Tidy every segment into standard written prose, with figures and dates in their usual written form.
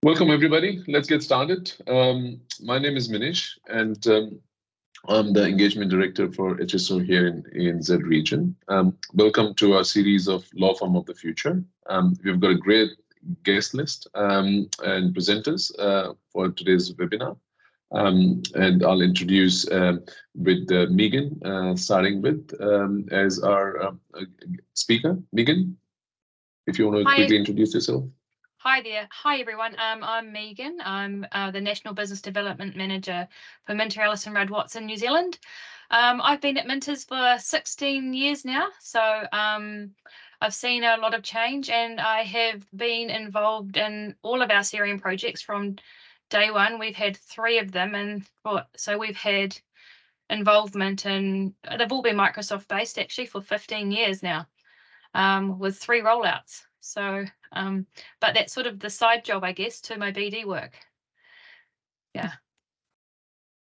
Welcome, everybody. Let's get started. My name is Manish, and I'm the Engagement Director for HSO here in Z region. Welcome to our series of Law Firm of the Future. We've got a great guest list and presenters for today's webinar. And I'll introduce with Megan, starting with as our speaker. Megan, if you want to quickly introduce yourself. Hi there. Hi, everyone. I'm Megan. I'm the National Business Development Manager for Minter Ellison Rudd Watson, New Zealand. I've been at Minters for 16 years now, so I've seen a lot of change, and I have been involved in all of our CRM projects from day one. We've had 3 of them, and so we've had involvement, and they've all been Microsoft based actually for 15 years now, with 3 rollouts. So, but that's sort of the side job, I guess, to my BD work. Yeah.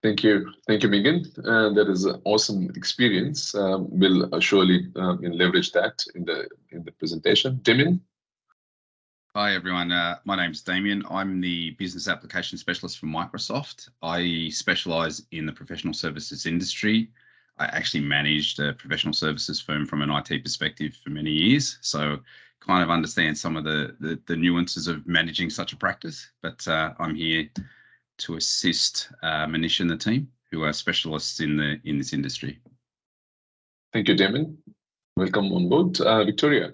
Thank you, Megan. That is an awesome experience. We'll surely leverage that in the presentation. Damien. Hi everyone. My name's Damien. I'm the business application specialist for Microsoft. I specialize in the professional services industry. I actually managed a professional services firm from an IT perspective for many years, so kind of understand some of the nuances of managing such a practice. But I'm here to assist Manish and the team, who are specialists in this industry. Thank you, Damien. Welcome on board, Victoria.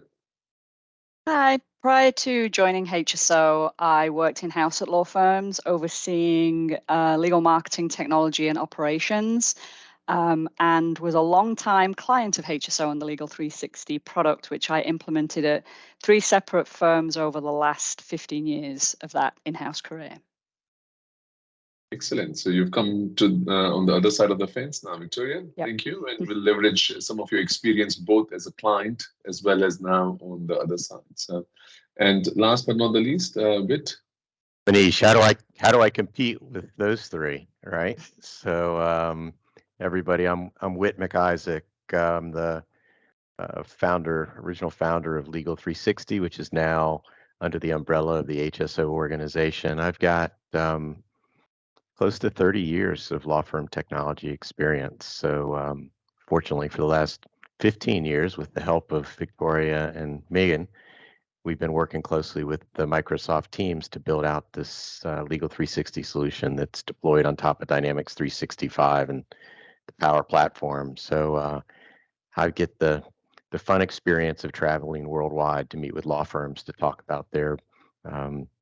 Hi. Prior to joining HSO, I worked in-house at law firms, overseeing legal marketing, technology, and operations. And was a long-time client of HSO on the Legal 360 product, which I implemented at 3 separate firms over the last 15 years of that in-house career. Excellent. So you've come to on the other side of the fence now, Victoria. Yep. Thank you. And we'll leverage some of your experience both as a client as well as now on the other side. So, and last but not the least, Whit. Manish, how do I compete with those 3, right? So everybody, I'm Whit McIsaac. I'm the original founder of Legal 360, which is now under the umbrella of the HSO organization. I've got close to 30 years of law firm technology experience. So fortunately, for the last 15 years, with the help of Victoria and Megan, we've been working closely with the Microsoft teams to build out this Legal 360 solution that's deployed on top of Dynamics 365 and the Power Platform. So I get the fun experience of traveling worldwide to meet with law firms to talk about their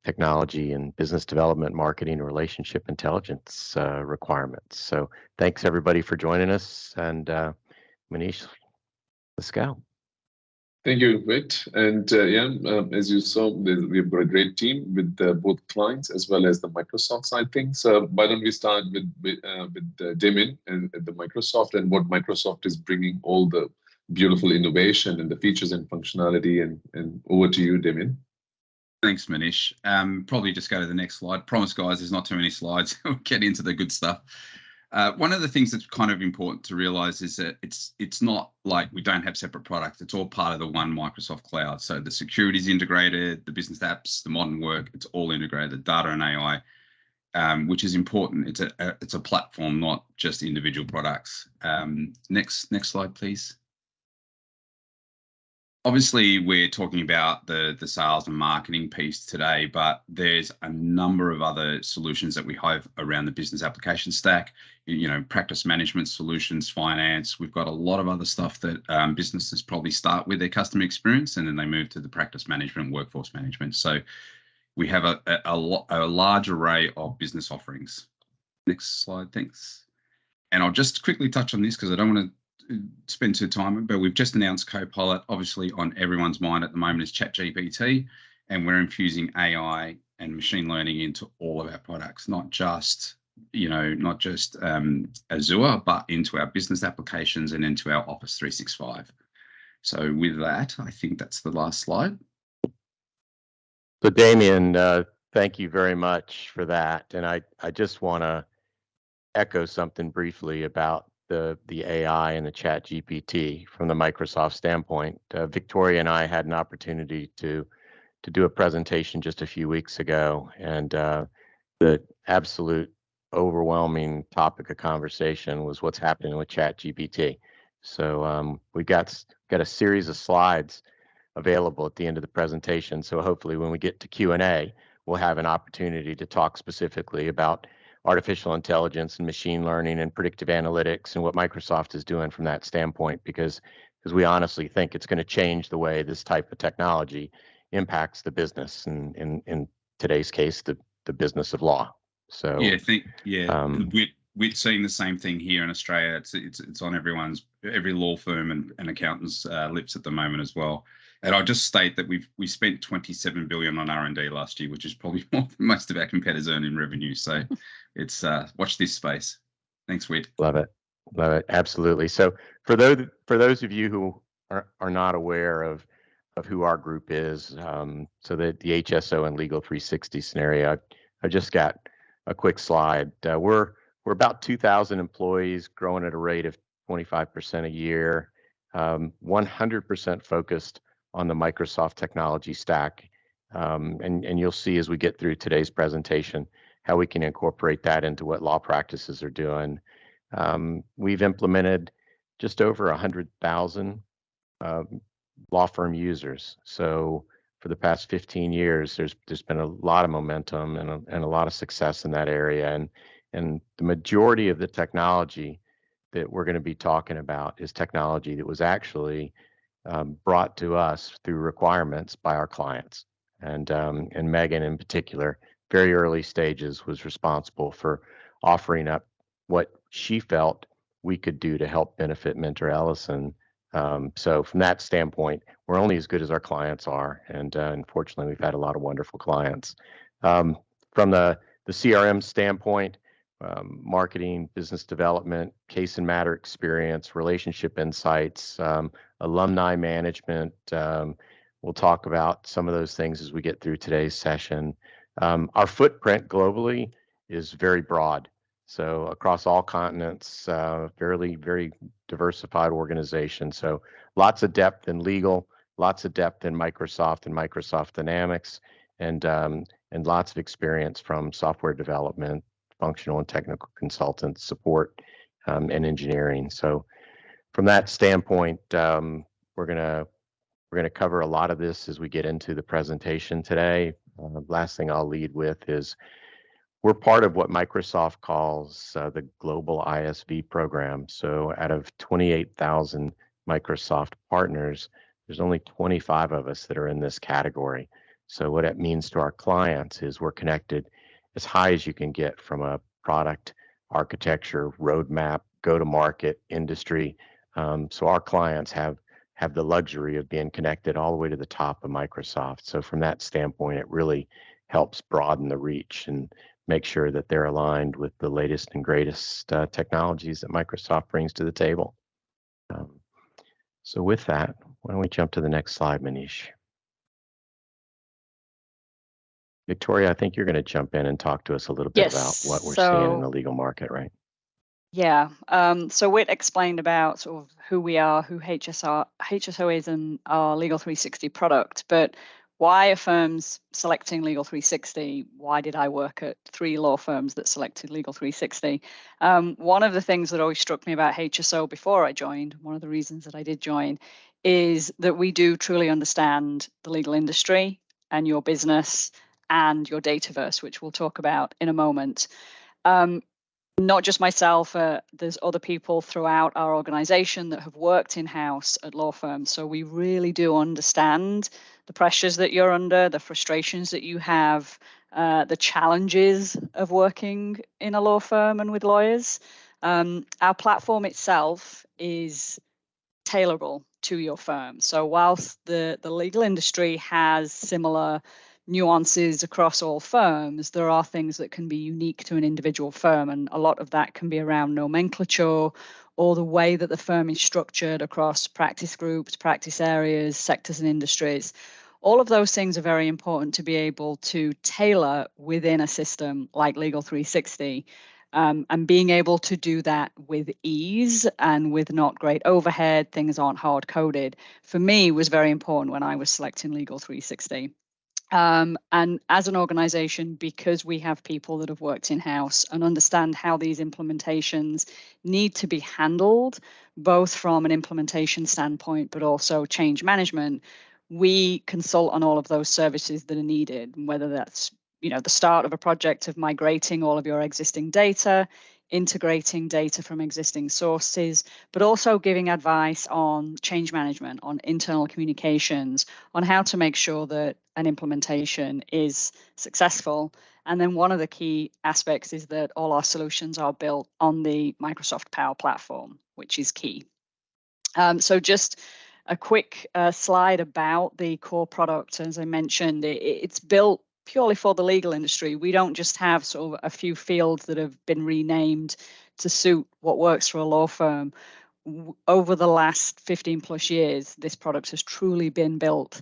technology and business development, marketing, relationship intelligence requirements. So thanks everybody for joining us. And Manish, let's go. Thank you, Whit. And as you saw, we've got a great team with both clients as well as the Microsoft side things. Why don't we start with Damien and the Microsoft and what Microsoft is bringing, all the beautiful innovation and the features and functionality. And over to you, Damien. Thanks, Manish. Probably just go to the next slide. Promise, guys, there's not too many slides. We'll get into the good stuff. One of the things that's kind of important to realize is that it's not like we don't have separate products. It's all part of the one Microsoft cloud. So the security is integrated, the business apps, the modern work, it's all integrated, the data and AI, which is important. It's a platform, not just individual products. Next slide, please. Obviously, we're talking about the sales and marketing piece today, but there's a number of other solutions that we have around the business application stack, practice management solutions, finance. We've got a lot of other stuff that businesses probably start with their customer experience, and then they move to the practice management, workforce management. So we have a large array of business offerings. Next slide, thanks. And I'll just quickly touch on this because I don't want to spend too time, but we've just announced Copilot. Obviously on everyone's mind at the moment is ChatGPT, and we're infusing AI and machine learning into all of our products, not just Azure, but into our business applications and into our Office 365. So with that, I think that's the last slide. So Damien, thank you very much for that. And I just want to echo something briefly about the AI and the ChatGPT from the Microsoft standpoint. Victoria and I had an opportunity to do a presentation just a few weeks ago, and the absolute overwhelming topic of conversation was what's happening with ChatGPT. So we got a series of slides available at the end of the presentation. So hopefully when we get to Q&A, we'll have an opportunity to talk specifically about artificial intelligence and machine learning and predictive analytics and what Microsoft is doing from that standpoint, because we honestly think it's going to change the way this type of technology impacts the business, and in today's case, the business of law. So we're seeing the same thing here in Australia. It's on every law firm and accountants' lips at the moment as well. And I'll just state that we spent $27 billion on R&D last year, which is probably more than most of our competitors earn in revenue. So it's watch this space. Thanks, Whit. Love it, absolutely. So for those of you who are not aware of who our group is, so the HSO and Legal 360 scenario, I just got a quick slide. We're about 2,000 employees, growing at a rate of 25% a year, 100% focused on the Microsoft technology stack. And you'll see as we get through today's presentation how we can incorporate that into what law practices are doing. We've implemented just over 100,000 law firm users. So for the past 15 years, there's been a lot of momentum and a lot of success in that area. And the majority of the technology that we're going to be talking about is technology that was actually brought to us through requirements by our clients. And Megan in particular, very early stages, was responsible for offering up what she felt we could do to help benefit Minter Ellison. So from that standpoint, we're only as good as our clients are. And unfortunately, we've had a lot of wonderful clients. From the CRM standpoint, marketing, business development, case and matter experience, relationship insights, alumni management. We'll talk about some of those things as we get through today's session. Our footprint globally is very broad. So across all continents, very diversified organization. So lots of depth in legal, lots of depth in Microsoft and Microsoft Dynamics, and lots of experience from software development, functional and technical consultants, support, and engineering. So from that standpoint, we're gonna cover a lot of this as we get into the presentation today. Last thing I'll lead with is we're part of what Microsoft calls the Global ISV program. So out of 28,000 Microsoft partners, there's only 25 of us that are in this category. So what it means to our clients is we're connected as high as you can get from a product architecture, roadmap, go-to-market, industry. So our clients have the luxury of being connected all the way to the top of Microsoft. So from that standpoint, it really helps broaden the reach and make sure that they're aligned with the latest and greatest technologies that Microsoft brings to the table. So with that, why don't we jump to the next slide, Manish? Victoria, I think you're going to jump in and talk to us a little bit about what we're seeing in the legal market, right? Yeah. So Whit explained about sort of who we are, who HSO is, and our Legal 360 product. But why are firms selecting Legal 360? Why did I work at 3 law firms that selected Legal 360? One of the things that always struck me about HSO before I joined, one of the reasons that I did join, is that we do truly understand the legal industry and your business and your dataverse, which we'll talk about in a moment. Not just myself, there's other people throughout our organization that have worked in-house at law firms. So we really do understand the pressures that you're under, the frustrations that you have, the challenges of working in a law firm and with lawyers. Our platform itself is tailorable to your firm. So whilst the legal industry has similar nuances across all firms, there are things that can be unique to an individual firm, and a lot of that can be around nomenclature or the way that the firm is structured across practice groups, practice areas, sectors and industries. All of those things are very important to be able to tailor within a system like Legal 360, and being able to do that with ease and with not great overhead, things aren't hard coded, for me was very important when I was selecting Legal 360. And as an organization, because we have people that have worked in-house and understand how these implementations need to be handled, both from an implementation standpoint, but also change management, we consult on all of those services that are needed, whether that's the start of a project of migrating all of your existing data, integrating data from existing sources, but also giving advice on change management, on internal communications, on how to make sure that an implementation is successful. And then one of the key aspects is that all our solutions are built on the Microsoft Power Platform, which is key. So just a quick slide about the core product. As I mentioned, it's built purely for the legal industry. We don't just have sort of a few fields that have been renamed to suit what works for a law firm. Over the last 15 plus years, this product has truly been built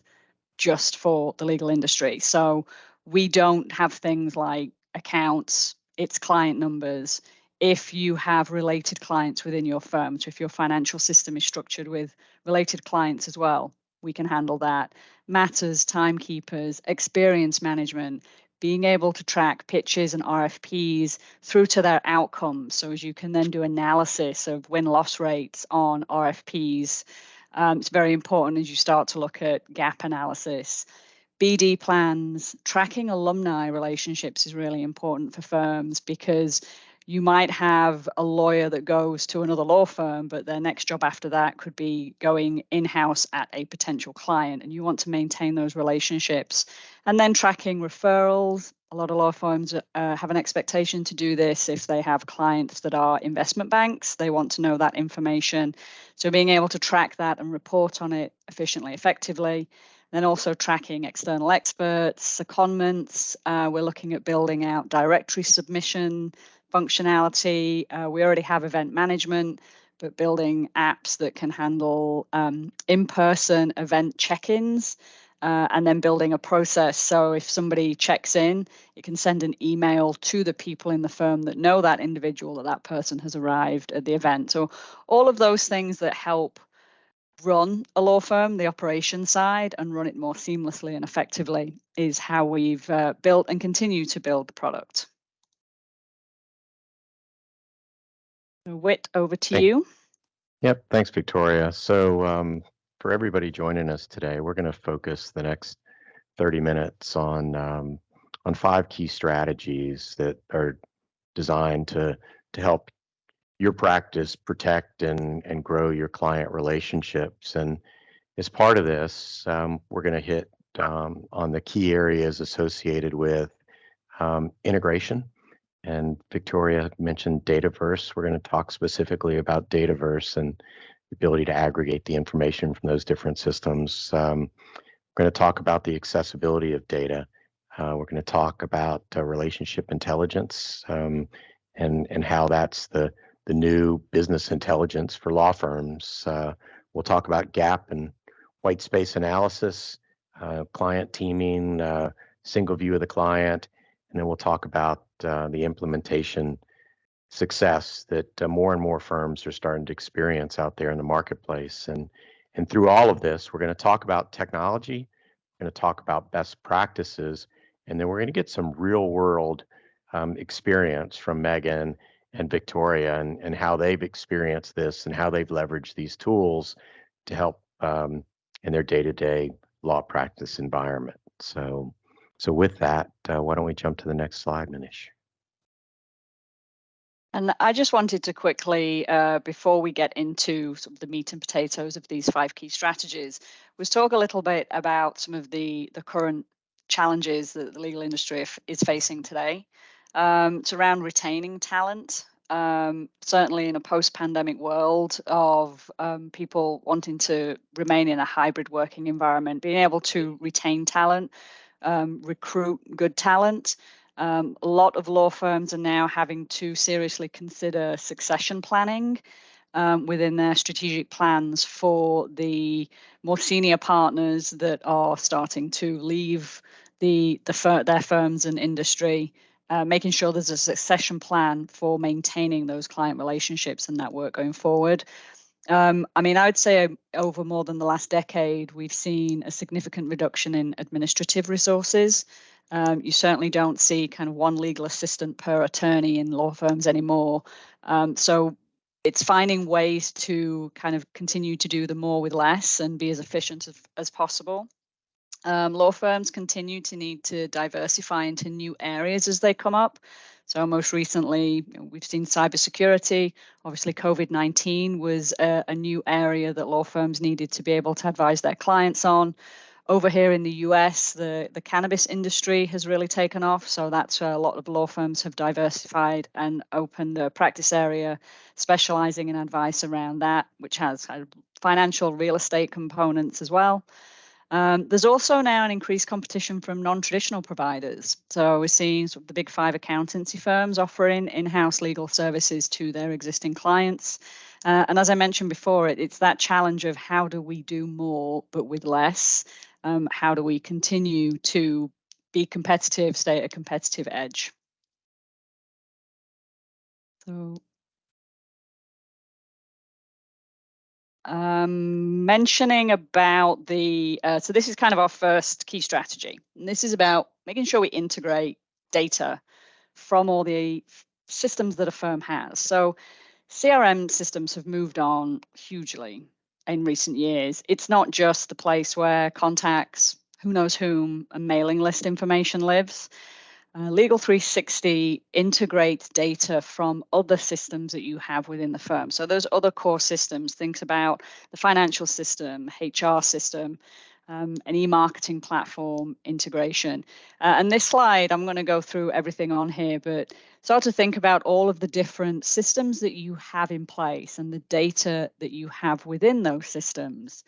just for the legal industry. So we don't have things like accounts, it's client numbers. If you have related clients within your firm, so if your financial system is structured with related clients as well, we can handle that. Matters, timekeepers, experience management, being able to track pitches and RFPs through to their outcomes. So as you can then do analysis of win-loss rates on RFPs, it's very important as you start to look at gap analysis. BD plans, tracking alumni relationships is really important for firms, because you might have a lawyer that goes to another law firm, but their next job after that could be going in-house at a potential client, and you want to maintain those relationships. And then tracking referrals. A lot of law firms have an expectation to do this if they have clients that are investment banks. They want to know that information. So being able to track that and report on it efficiently, effectively. Then also tracking external experts, secondments. We're looking at building out directory submission functionality. We already have event management, but building apps that can handle in-person event check-ins, and then building a process. So if somebody checks in, it can send an email to the people in the firm that know that individual, that person has arrived at the event. So all of those things that help run a law firm, the operations side, and run it more seamlessly and effectively is how we've built and continue to build the product. Whit, over to you. Yep, thanks, Victoria. So for everybody joining us today, we're going to focus the next 30 minutes on 5 key strategies that are designed to help your practice protect and grow your client relationships. And as part of this, we're going to hit on the key areas associated with integration. And Victoria mentioned Dataverse. We're going to talk specifically about Dataverse and the ability to aggregate the information from those different systems. We're going to talk about the accessibility of data. We're going to talk about relationship intelligence and how that's the new business intelligence for law firms. We'll talk about gap and white space analysis, client teaming, single view of the client, and then we'll talk about the implementation success that more and more firms are starting to experience out there in the marketplace. And through all of this, we're going to talk about technology, we're going to talk about best practices, and then we're going to get some real world experience from Megan and Victoria and how they've experienced this and how they've leveraged these tools to help in their day-to-day law practice environment. So with that, why don't we jump to the next slide, Manish? And I just wanted to quickly, before we get into sort of the meat and potatoes of these 5 key strategies, was talk a little bit about some of the current challenges that the legal industry is facing today. It's around retaining talent. Certainly in a post-pandemic world of people wanting to remain in a hybrid working environment, being able to retain talent, recruit good talent. A lot of law firms are now having to seriously consider succession planning within their strategic plans for the more senior partners that are starting to leave their firms and industry, making sure there's a succession plan for maintaining those client relationships and that work going forward. I mean, I would say over more than the last decade, we've seen a significant reduction in administrative resources. You certainly don't see kind of one legal assistant per attorney in law firms anymore. So it's finding ways to kind of continue to do the more with less and be as efficient as possible. Law firms continue to need to diversify into new areas as they come up. So most recently, we've seen cybersecurity. Obviously, COVID-19 was a new area that law firms needed to be able to advise their clients on. Over here in the US, the cannabis industry has really taken off. So that's where a lot of law firms have diversified and opened a practice area specializing in advice around that, which has financial real estate components as well. There's also now an increased competition from non-traditional providers. So we're seeing sort of the big 5 accountancy firms offering in-house legal services to their existing clients. And as I mentioned before, it's that challenge of how do we do more but with less? How do we continue to be competitive, stay at a competitive edge? So mentioning about so this is kind of our first key strategy. And this is about making sure we integrate data from all the systems that a firm has. So CRM systems have moved on hugely in recent years. It's not just the place where contacts, who knows whom, and mailing list information lives. Legal 360 integrates data from other systems that you have within the firm. So those other core systems, think about the financial system, HR system, an e-marketing platform integration. And this slide, I'm going to go through everything on here, but start to think about all of the different systems that you have in place and the data that you have within those systems.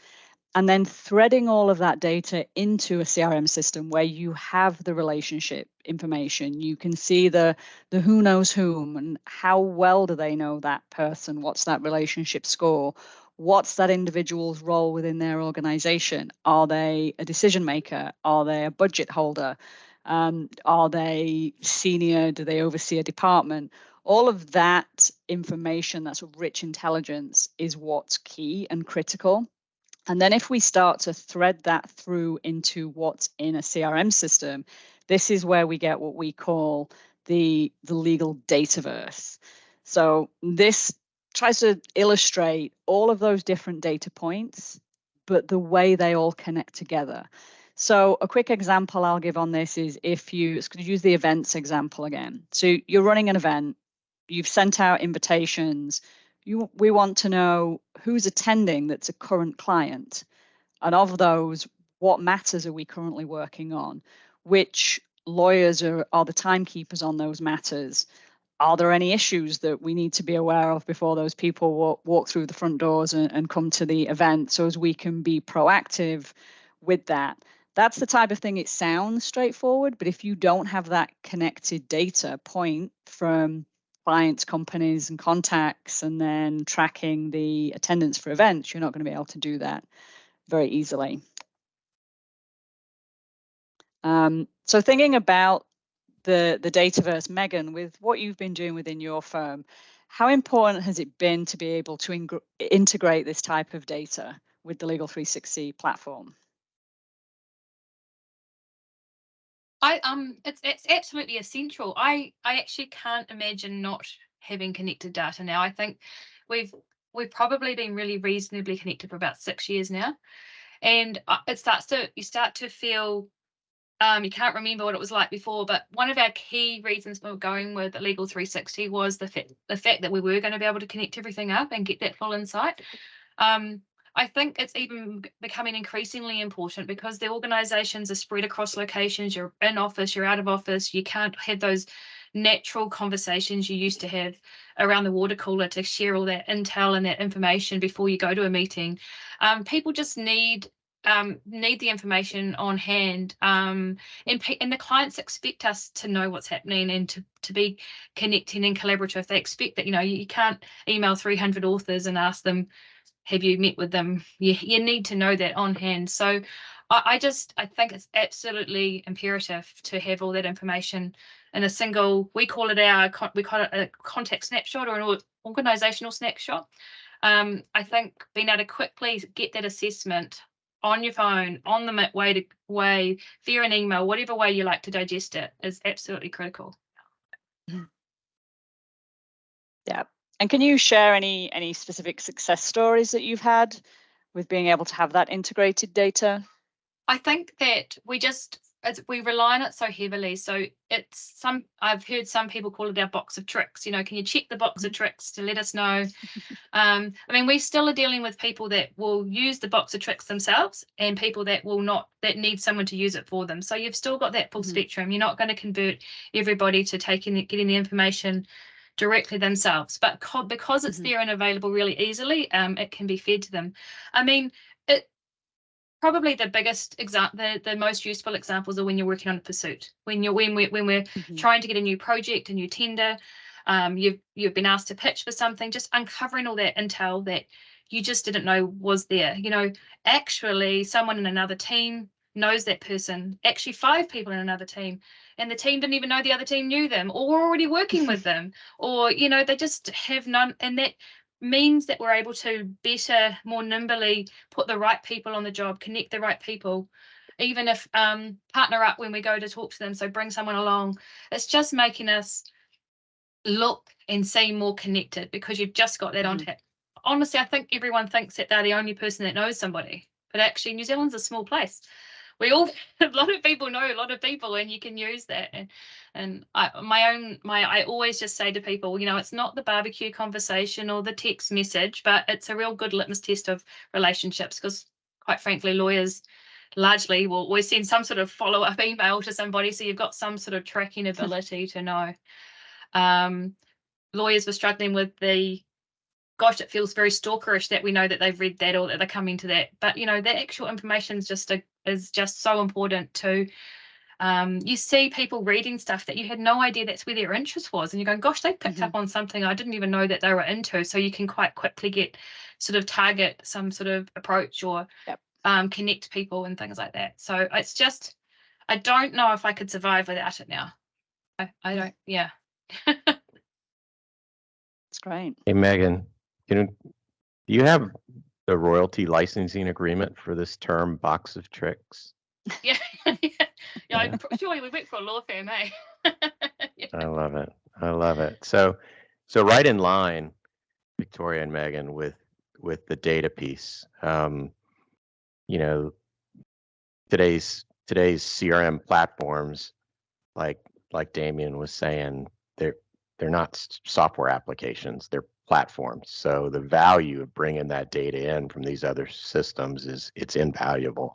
And then threading all of that data into a CRM system where you have the relationship information. You can see the who knows whom and how well do they know that person? What's that relationship score? What's that individual's role within their organization? Are they a decision maker? Are they a budget holder? Are they senior? Do they oversee a department? All of that information, that's rich intelligence, is what's key and critical. And then if we start to thread that through into what's in a CRM system, this is where we get what we call the legal dataverse. So this tries to illustrate all of those different data points, but the way they all connect together. So a quick example I'll give on this is if you use the events example again. So you're running an event, you've sent out invitations, we want to know who's attending that's a current client. And of those, what matters are we currently working on? Which lawyers are the timekeepers on those matters? Are there any issues that we need to be aware of before those people walk through the front doors and come to the event, so as we can be proactive with that? That's the type of thing, it sounds straightforward, but if you don't have that connected data point from clients, companies, and contacts, and then tracking the attendance for events, you're not going to be able to do that very easily. So thinking about the dataverse, Megan, with what you've been doing within your firm, how important has it been to be able to integrate this type of data with the Legal 360 platform? It's absolutely essential. I actually can't imagine not having connected data now. I think we've probably been really reasonably connected for about 6 years now, and you start to feel you can't remember what it was like before. But one of our key reasons for going with Legal 360 was the fact that we were going to be able to connect everything up and get that full insight. I think it's even becoming increasingly important because the organizations are spread across locations. You're in office, you're out of office. You can't have those natural conversations you used to have around the water cooler to share all that intel and that information before you go to a meeting. People just need the information on hand, and the clients expect us to know what's happening and to be connecting and collaborative. They expect that, you can't email 300 authors and ask them, have you met with them? You need to know that on hand. So I think it's absolutely imperative to have all that information in a single, we call it a contact snapshot or an organizational snapshot. I think being able to quickly get that assessment on your phone, on the way via an email, whatever way you like to digest it, is absolutely critical. Yeah. And can you share any specific success stories that you've had with being able to have that integrated data? I think that we rely on it so heavily. So I've heard some people call it our box of tricks. You know, can you check the box of tricks to let us know? I mean, we still are dealing with people that will use the box of tricks themselves and people that will not, that need someone to use it for them. So you've still got that full spectrum. You're not going to convert everybody to getting the information directly themselves, but because it's there and available really easily, it can be fed to them. I mean, probably the biggest example, the most useful examples are when you're working on a pursuit, when we're trying to get a new project, a new tender, you've been asked to pitch for something, just uncovering all that intel that you just didn't know was there. You know, actually someone in another team knows that person, actually 5 people in another team, and the team didn't even know the other team knew them or were already working with them, or, you know, they just have none, and that means that we're able to better, more nimbly put the right people on the job, connect the right people, even if partner up when we go to talk to them, so bring someone along. It's just making us look and seem more connected because you've just got that on tap. Honestly, I think everyone thinks that they're the only person that knows somebody, but actually New Zealand's a small place. A lot of people know a lot of people, and you can use that. And I always just say to people, you know, it's not the barbecue conversation or the text message, but it's a real good litmus test of relationships, because quite frankly, lawyers largely will always send some sort of follow-up email to somebody, so you've got some sort of tracking ability to know. Lawyers were struggling with gosh, it feels very stalkerish that we know that they've read that or that they're coming to that. But, you know, the actual information is just so important too. You see people reading stuff that you had no idea that's where their interest was. And you're going, gosh, they picked up on something I didn't even know that they were into. So you can quite quickly target some sort of approach or connect people and things like that. So it's just, I don't know if I could survive without it now. I don't, yeah. That's great. Hey, Megan, do you have the royalty licensing agreement for this term box of tricks? Yeah, yeah. Surely we work for a law firm, eh? Yeah. I love it. So right in line, Victoria and Megan, with the data piece. You know, today's CRM platforms, like Damien was saying, they're not software applications, they're platforms. So the value of bringing that data in from these other systems it's invaluable.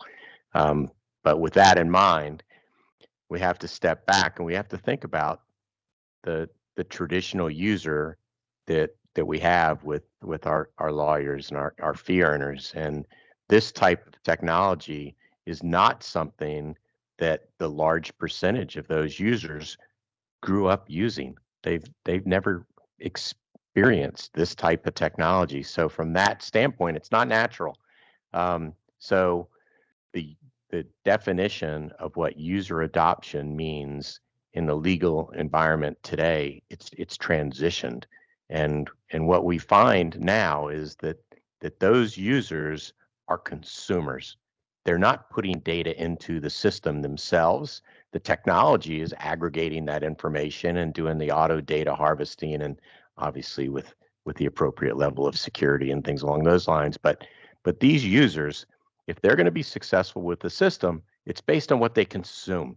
But with that in mind, we have to step back and we have to think about the traditional user that we have with our lawyers and our fee earners. And this type of technology is not something that the large percentage of those users grew up using. They've never experienced this type of technology. So from that standpoint, it's not natural. So the definition of what user adoption means in the legal environment today, it's transitioned. And what we find now is that those users are consumers. They're not putting data into the system themselves. The technology is aggregating that information and doing the auto data harvesting, and obviously with the appropriate level of security and things along those lines. But these users, if they're going to be successful with the system, it's based on what they consume,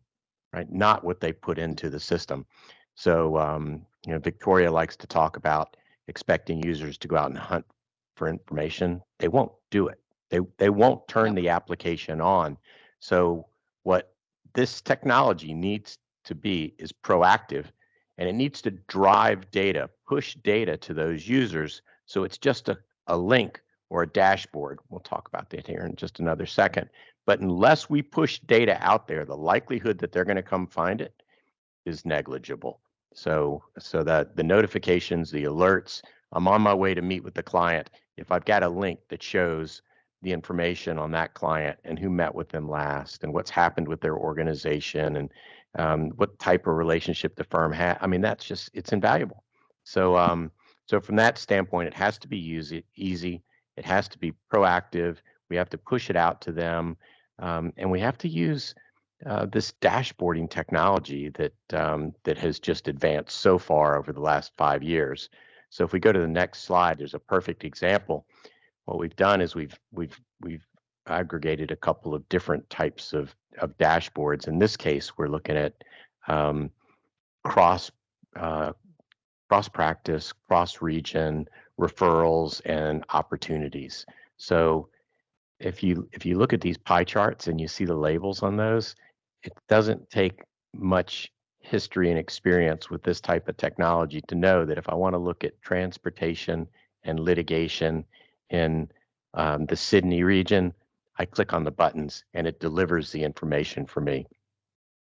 right? Not what they put into the system. So, you know, Victoria likes to talk about expecting users to go out and hunt for information. They won't do it. They won't turn the application on. So what this technology needs to be is proactive, and it needs to drive data, push data to those users. So it's just a link or a dashboard. We'll talk about that here in just another second. But unless we push data out there, the likelihood that they're going to come find it is negligible. So that the notifications, the alerts, I'm on my way to meet with the client. If I've got a link that shows the information on that client and who met with them last and what's happened with their organization and what type of relationship the firm had, I mean, it's invaluable. So So from that standpoint, it has to be easy. It has to be proactive. We have to push it out to them, and we have to use this dashboarding technology that that has just advanced so far over the last 5 years. So if we go to the next slide, there's a perfect example. What we've done is we've aggregated a couple of different types of dashboards. In this case, we're looking at cross practice, cross region, referrals, and opportunities. So if you look at these pie charts and you see the labels on those, it doesn't take much history and experience with this type of technology to know that if I want to look at transportation and litigation in the Sydney region, I click on the buttons and it delivers the information for me.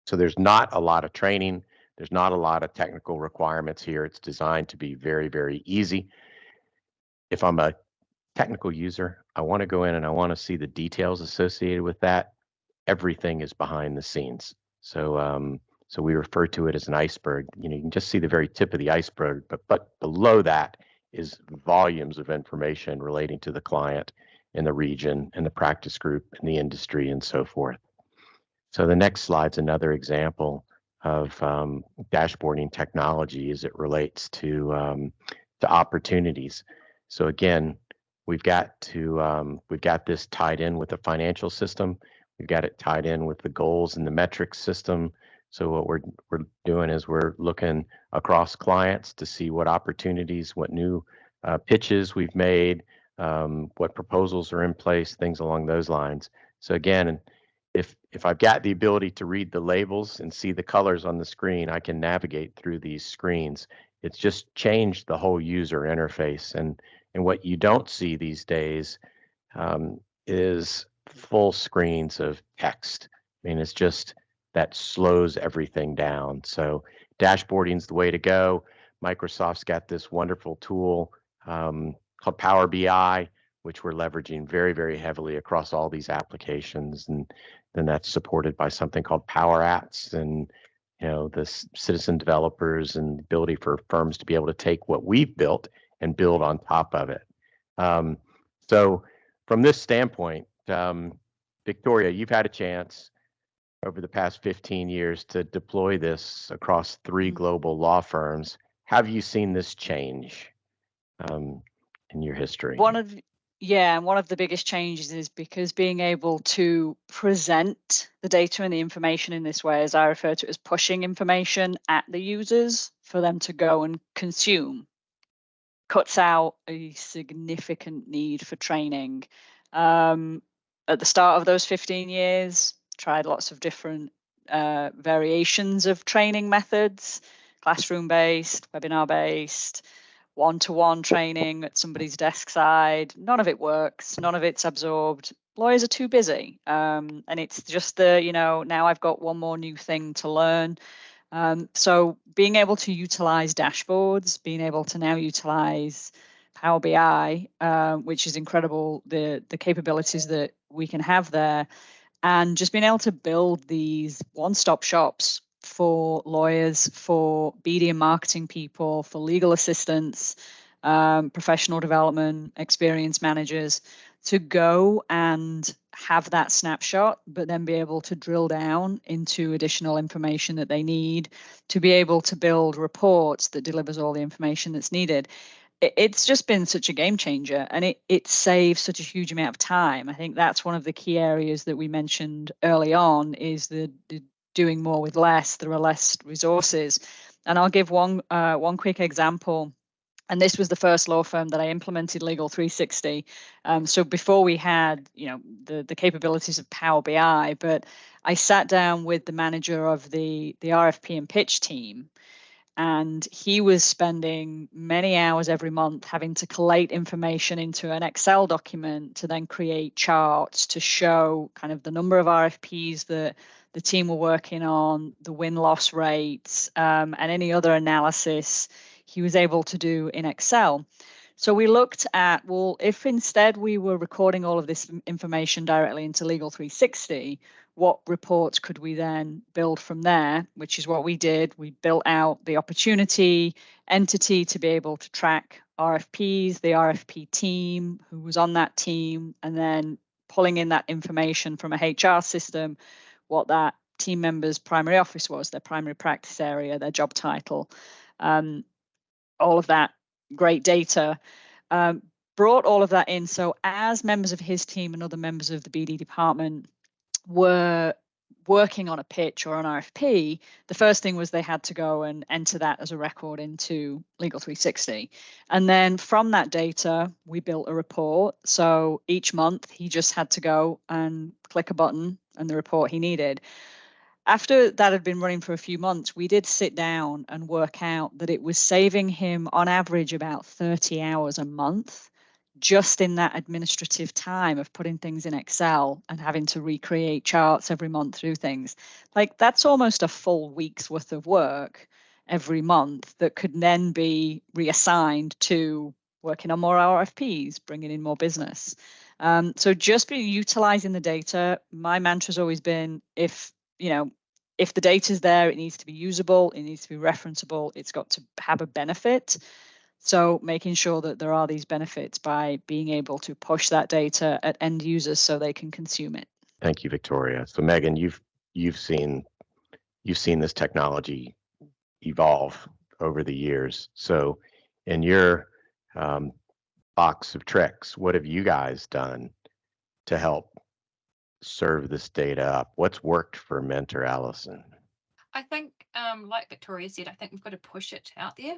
So there's not a lot of training. There's not a lot of technical requirements here. It's designed to be very, very easy. If I'm a technical user, I want to go in and I want to see the details associated with that. Everything is behind the scenes. So so we refer to it as an iceberg. You know, you can just see the very tip of the iceberg, but below that is volumes of information relating to the client in the region and the practice group and the industry and so forth. So the next slide's another example of dashboarding technology as it relates to opportunities. So again, we've got this tied in with the financial system. We've got it tied in with the goals and the metrics system. So what we're doing is we're looking across clients to see what opportunities, what new pitches we've made, what proposals are in place, things along those lines. So again, if I've got the ability to read the labels and see the colors on the screen, I can navigate through these screens. It's just changed the whole user interface. And what you don't see these days is full screens of text. I mean, it's just that slows everything down. So dashboarding is the way to go. Microsoft's got this wonderful tool called Power BI, which we're leveraging very, very heavily across all these applications. And then that's supported by something called Power Apps, and you know, the citizen developers and the ability for firms to be able to take what we've built and build on top of it. So from this standpoint, Victoria, you've had a chance over the past 15 years to deploy this across 3 global law firms. Have you seen this change in your history? One of the biggest changes is because being able to present the data and the information in this way, as I refer to it as pushing information at the users for them to go and consume, cuts out a significant need for training. At the start of those 15 years, tried lots of different variations of training methods, classroom-based, webinar-based, one-to-one training at somebody's desk side. None of it works. None of it's absorbed. Lawyers are too busy. And it's just now I've got one more new thing to learn. So being able to utilize dashboards, being able to now utilize Power BI, which is incredible, the capabilities that we can have there, and just being able to build these one-stop shops for lawyers, for BD and marketing people, for legal assistants, professional development, experience managers, to go and have that snapshot, but then be able to drill down into additional information that they need to be able to build reports that delivers all the information that's needed. It's just been such a game changer, and it saves such a huge amount of time. I think that's one of the key areas that we mentioned early on, is the doing more with less. There are less resources. And I'll give one quick example. And this was the first law firm that I implemented Legal 360. So before we had, the capabilities of Power BI, but I sat down with the manager of the RFP and pitch team, and he was spending many hours every month having to collate information into an Excel document to then create charts to show kind of the number of RFPs that the team were working on, the win-loss rates, and any other analysis he was able to do in Excel. So we looked at, well, if instead we were recording all of this information directly into Legal 360, what reports could we then build from there, which is what we did. We built out the opportunity entity to be able to track RFPs, the RFP team, who was on that team, and then pulling in that information from a HR system, what that team member's primary office was, their primary practice area, their job title, all of that great data. Brought all of that in. So as members of his team and other members of the BD department were working on a pitch or an RFP, the first thing was they had to go and enter that as a record into Legal 360. And then from that data, we built a report. So each month he just had to go and click a button and the report he needed. After that had been running for a few months, we did sit down and work out that it was saving him on average about 30 hours a month just in that administrative time of putting things in Excel and having to recreate charts every month through things. Like that's almost a full week's worth of work every month that could then be reassigned to working on more RFPs, bringing in more business. So just be utilizing the data. My mantra's always been, if the data is there, it needs to be usable, it needs to be referenceable, it's got to have a benefit. So making sure that there are these benefits by being able to push that data at end users so they can consume it. Thank you, Victoria. So Megan, you've seen this technology evolve over the years. So in your box of tricks, what have you guys done to help serve this data up? What's worked for Mentor Allison? I think, like Victoria said, I think we've got to push it out there.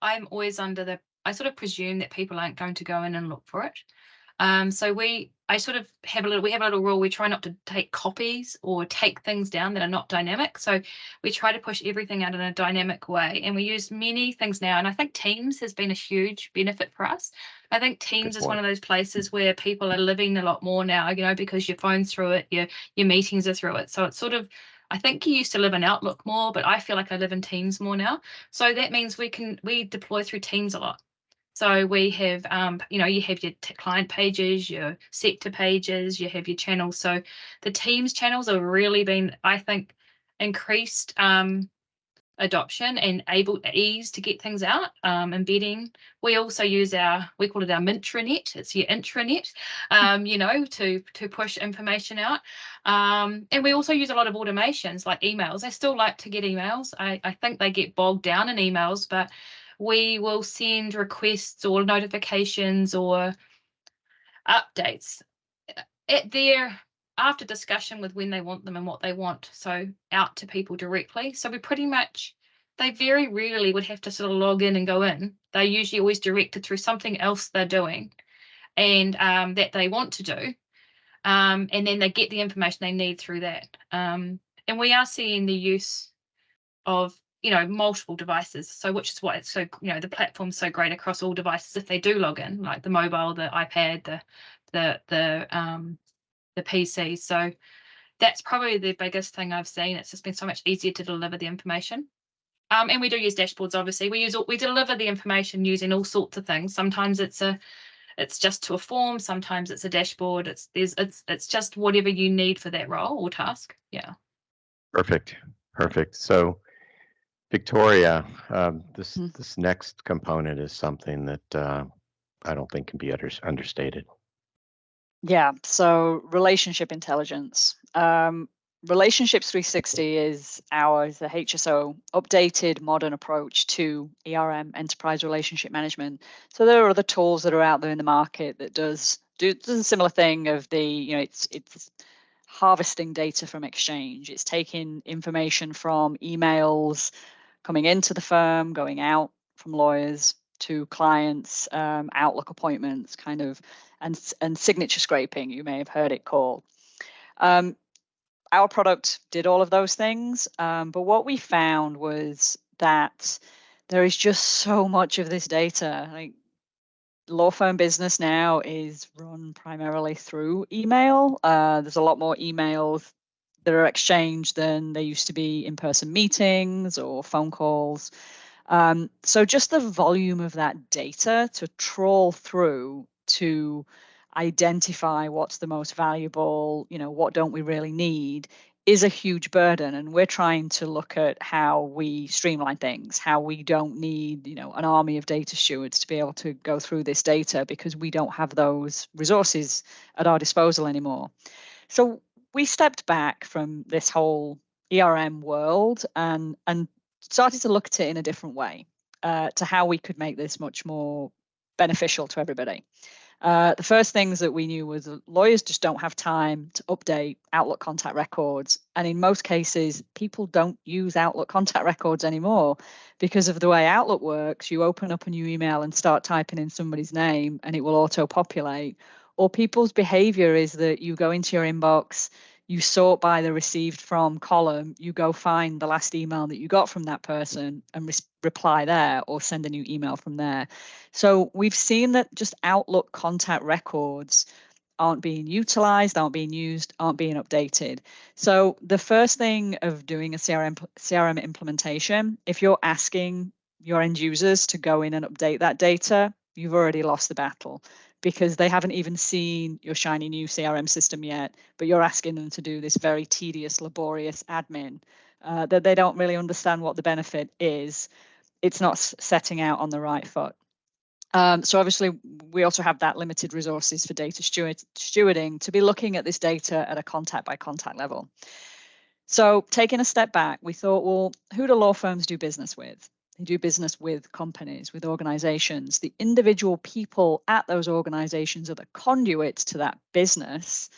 I'm always I sort of presume that people aren't going to go in and look for it. So we have a little rule. We try not to take copies or take things down that are not dynamic. So we try to push everything out in a dynamic way, and we use many things now. And I think Teams has been a huge benefit for us. I think Teams is one of those places where people are living a lot more now, because your phone's through it, your meetings are through it. So it's sort of, I think you used to live in Outlook more, but I feel like I live in Teams more now. So that means we deploy through Teams a lot. So we have, you have your client pages, your sector pages, you have your channels. So the Teams channels have really been, I think, increased adoption and ease to get things out, embedding. We also use we call it our Mintranet. It's your intranet, to push information out. And we also use a lot of automations like emails. I still like to get emails. I think they get bogged down in emails, but we will send requests or notifications or updates after discussion with when they want them and what they want, so out to people directly. So they very rarely would have to sort of log in and go in. They're usually always directed through something else they're doing and that they want to do. And then they get the information they need through that. And we are seeing the use of multiple devices, so which is why it's so, the platform's so great across all devices if they do log in, like the mobile, the iPad, the PC. So that's probably the biggest thing I've seen. It's just been so much easier to deliver the information. And we do use dashboards, obviously. We deliver the information using all sorts of things. Sometimes it's just to a form, sometimes it's a dashboard. It's just whatever you need for that role or task. Yeah. Perfect. So Victoria, this next component is something that I don't think can be understated. Yeah, so relationship intelligence. Relationships 360 is the HSO updated modern approach to ERM, enterprise relationship management. So there are other tools that are out there in the market that does a similar thing of it's harvesting data from Exchange. It's taking information from emails coming into the firm, going out from lawyers to clients, Outlook appointments, kind of, and signature scraping, you may have heard it called. Our product did all of those things, but what we found was that there is just so much of this data. Like, law firm business now is run primarily through email. There's a lot more emails that are exchanged than there used to be in-person meetings or phone calls. So just the volume of that data to trawl through to identify what's the most valuable, what don't we really need, is a huge burden. And we're trying to look at how we streamline things, how we don't need, an army of data stewards to be able to go through this data, because we don't have those resources at our disposal anymore. So we stepped back from this whole ERM world and started to look at it in a different way, to how we could make this much more beneficial to everybody. The first things that we knew was that lawyers just don't have time to update Outlook contact records. And in most cases, people don't use Outlook contact records anymore because of the way Outlook works. You open up a new email and start typing in somebody's name and it will auto-populate. Or people's behavior is that you go into your inbox, you sort by the received from column, you go find the last email that you got from that person and reply there, or send a new email from there. So we've seen that just Outlook contact records aren't being utilized, aren't being used, aren't being updated. So the first thing of doing a CRM implementation, if you're asking your end users to go in and update that data, you've already lost the battle, because they haven't even seen your shiny new CRM system yet, but you're asking them to do this very tedious, laborious admin that they don't really understand what the benefit is. It's not setting out on the right foot. So obviously, we also have that limited resources for data stewarding to be looking at this data at a contact by contact level. So taking a step back, we thought, well, who do law firms do business with? They do business with companies, with organizations. The individual people at those organizations are the conduits to that business,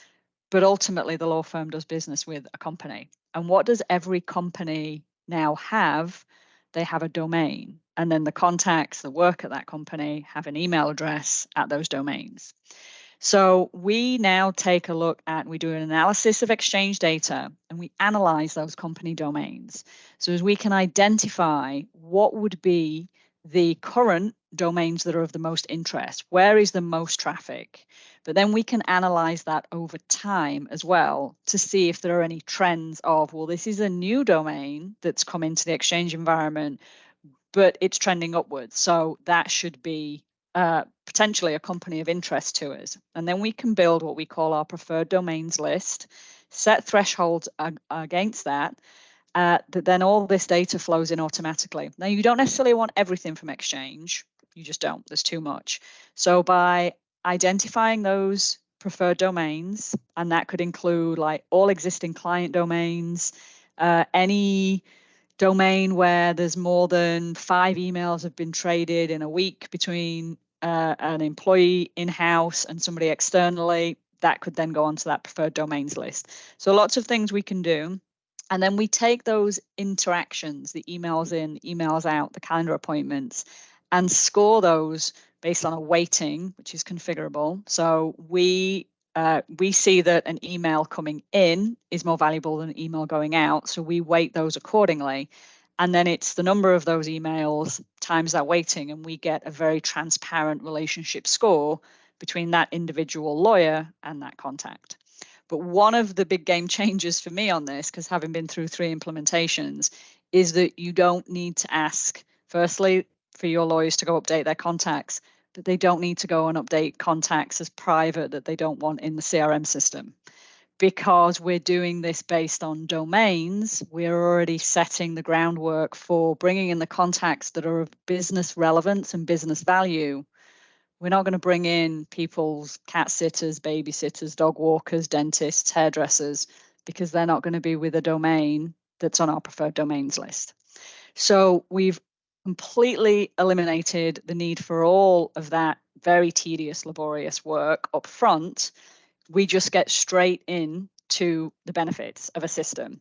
but ultimately the law firm does business with a company. And what does every company now have? They have a domain, and then the contacts that work at that company have an email address at those domains. So we now take a look at, we do an analysis of Exchange data and we analyze those company domains. So as we can identify what would be the current domains that are of the most interest, where is the most traffic, but then we can analyze that over time as well to see if there are any trends of, well, this is a new domain that's come into the Exchange environment, but it's trending upwards. So that should be potentially a company of interest to us. And then we can build what we call our preferred domains list, set thresholds against that, that then all this data flows in automatically. Now, you don't necessarily want everything from Exchange. You just don't. There's too much. So by identifying those preferred domains, and that could include like all existing client domains, any domain where there's more than 5 emails have been traded in a week between an employee in-house and somebody externally, that could then go onto that preferred domains list. So lots of things we can do. And then we take those interactions, the emails in, emails out, the calendar appointments, and score those based on a weighting, which is configurable. So we see that an email coming in is more valuable than an email going out. So we weight those accordingly. And then it's the number of those emails times that weighting, and we get a very transparent relationship score between that individual lawyer and that contact. But one of the big game changers for me on this, because having been through 3 implementations, is that you don't need to ask, firstly, for your lawyers to go update their contacts, but they don't need to go and update contacts as private that they don't want in the CRM system. Because we're doing this based on domains, we're already setting the groundwork for bringing in the contacts that are of business relevance and business value. We're not going to bring in people's cat sitters, babysitters, dog walkers, dentists, hairdressers, because they're not going to be with a domain that's on our preferred domains list. So we've completely eliminated the need for all of that very tedious, laborious work up front. We just get straight in to the benefits of a system.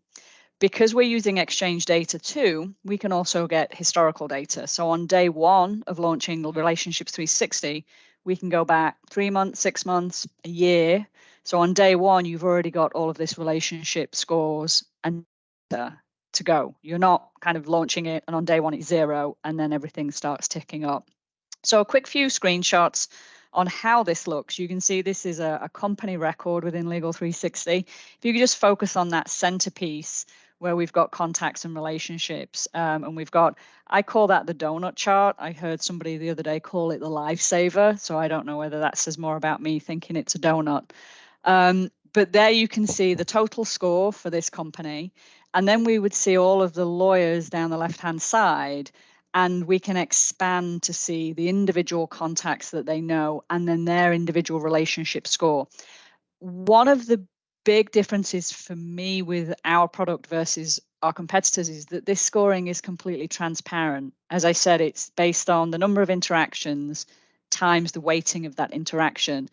Because we're using Exchange data too, we can also get historical data. So on day 1 of launching Relationships 360, we can go back 3 months, 6 months, a year. So on day 1, you've already got all of this relationship scores and data to go. You're not kind of launching it and on day 1 it's 0 and then everything starts ticking up. So a quick few screenshots on how this looks. You can see this is a company record within Legal 360. If you could just focus on that centerpiece where we've got contacts and relationships. And we've got, I call that the donut chart. I heard somebody the other day call it the lifesaver. So I don't know whether that says more about me thinking it's a donut. But there you can see the total score for this company. And then we would see all of the lawyers down the left-hand side, and we can expand to see the individual contacts that they know and then their individual relationship score. One of the big differences for me with our product versus our competitors is that this scoring is completely transparent. As I said, it's based on the number of interactions times the weighting of that interaction.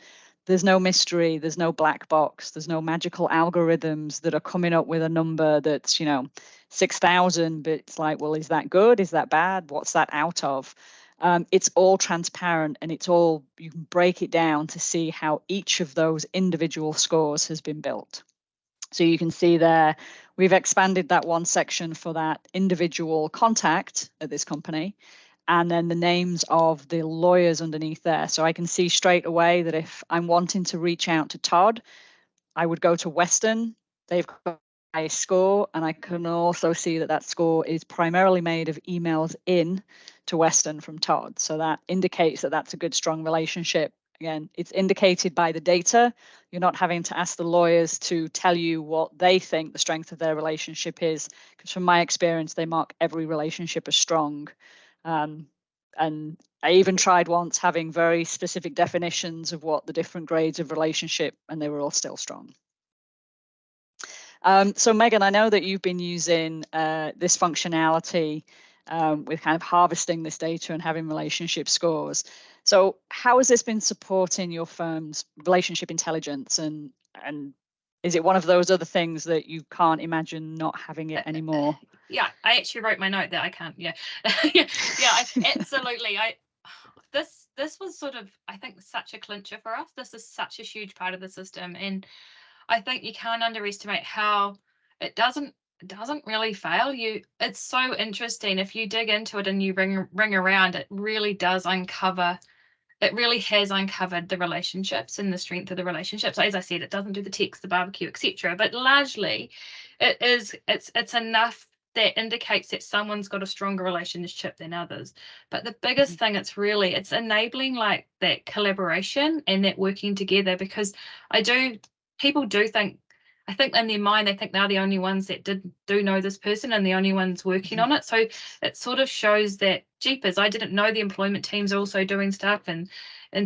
There's no mystery, there's no black box, there's no magical algorithms that are coming up with a number that's, 6,000, but it's like, well, is that good? Is that bad? What's that out of? It's all transparent, and it's all, you can break it down to see how each of those individual scores has been built. So you can see there, we've expanded that one section for that individual contact at this company, and then the names of the lawyers underneath there. So I can see straight away that if I'm wanting to reach out to Todd, I would go to Western. They've got a score, and I can also see that that score is primarily made of emails in to Western from Todd. So that indicates that that's a good, strong relationship. Again, it's indicated by the data. You're not having to ask the lawyers to tell you what they think the strength of their relationship is, because from my experience, they mark every relationship as strong. And I even tried once having very specific definitions of what the different grades of relationship, and they were all still strong. So Megan, I know that you've been using this functionality with kind of harvesting this data and having relationship scores. So how has this been supporting your firm's relationship intelligence, and is it one of those other things that you can't imagine not having it anymore? Yeah, I actually wrote my note that I can't. Yeah, absolutely. This was sort of, I think, such a clincher for us. This is such a huge part of the system, and I think you can't underestimate how it doesn't really fail you. It's so interesting if you dig into it and you ring around. It really does uncover. It really has uncovered the relationships and the strength of the relationships. As I said, it doesn't do the text, the barbecue, etc. But largely, it's enough that indicates that someone's got a stronger relationship than others. But the biggest thing, it's enabling like that collaboration and that working together, because people do think, I think in their mind, they think they're the only ones that do know this person and the only ones working on it. So it sort of shows that, jeepers, I didn't know the employment teams are also doing stuff, and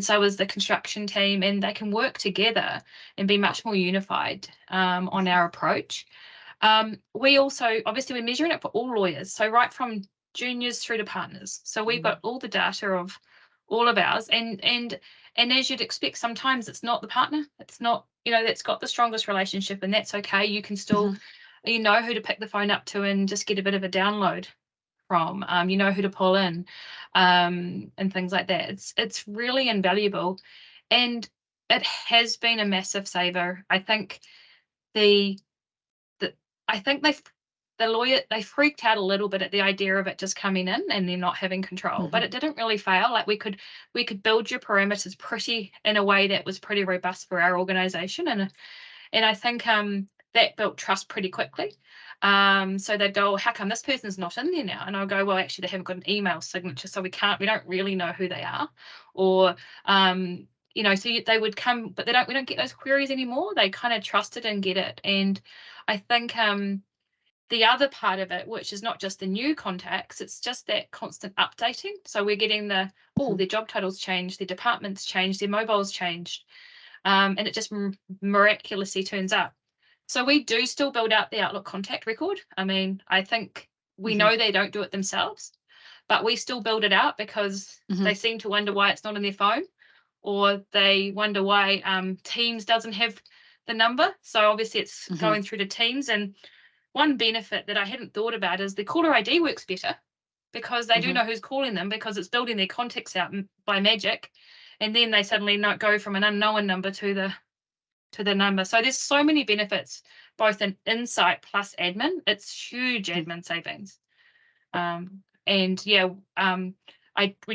so is the construction team, and they can work together and be much more unified on our approach. We also, obviously, we're measuring it for all lawyers, so right from juniors through to partners. So we've got all the data of all of ours, and as you'd expect, sometimes it's not the partner, it's not, that's got the strongest relationship, and that's okay. You can still, you know who to pick the phone up to and just get a bit of a download from, you know who to pull in, and things like that. It's really invaluable, and it has been a massive saver. I think they freaked out a little bit at the idea of it just coming in and then not having control, but it didn't really fail. Like we could build your parameters in a way that was pretty robust for our organization, and I think that built trust pretty quickly. So they'd go, how come this person's not in there now? And I'll go, well, actually they haven't got an email signature, so we don't really know who they are. Or so they would come, but we don't get those queries anymore. They kind of trust it and get it. And I think the other part of it, which is not just the new contacts, it's just that constant updating. So we're getting their job titles changed, their departments changed, their mobiles changed, and it just miraculously turns up. So we do still build out the Outlook contact record. I mean, I think we know they don't do it themselves, but we still build it out because they seem to wonder why it's not on their phone, or they wonder why Teams doesn't have the number. So obviously it's going through to Teams. And one benefit that I hadn't thought about is the caller ID works better, because they do know who's calling them, because it's building their contacts out by magic, and then they suddenly not go from an unknown number to the number. So there's so many benefits, both in insight plus admin. It's huge admin savings. We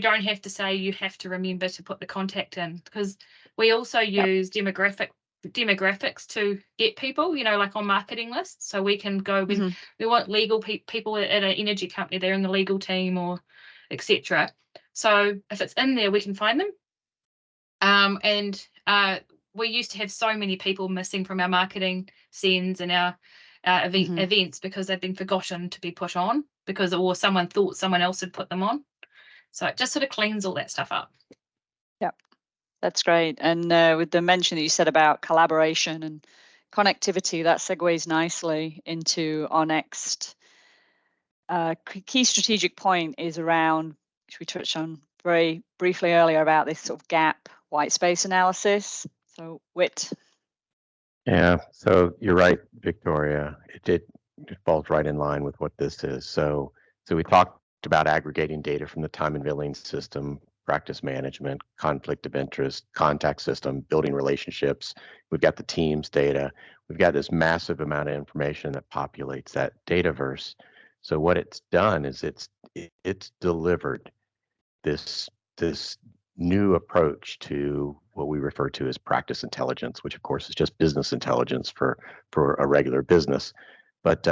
don't have to say you have to remember to put the contact in, because we also use demographic demographics to get people, like on marketing lists. So we can go, we want legal people at an energy company, they're in the legal team or etc. So if it's in there, we can find them. We used to have so many people missing from our marketing sends and our events because they've been forgotten to be put on or someone thought someone else had put them on. So it just sort of cleans all that stuff up. Yep, that's great. And with the mention that you said about collaboration and connectivity, that segues nicely into our next key strategic point is around, which we touched on very briefly earlier, about this sort of gap white space analysis. So Whit. Yeah, so you're right, Victoria. It falls right in line with what this is. So we talked about aggregating data from the time and billing system, practice management, conflict of interest, contact system, building relationships. We've got the teams data. We've got this massive amount of information that populates that dataverse. So what it's done is it's delivered this new approach to what we refer to as practice intelligence, which of course is just business intelligence for a regular business. But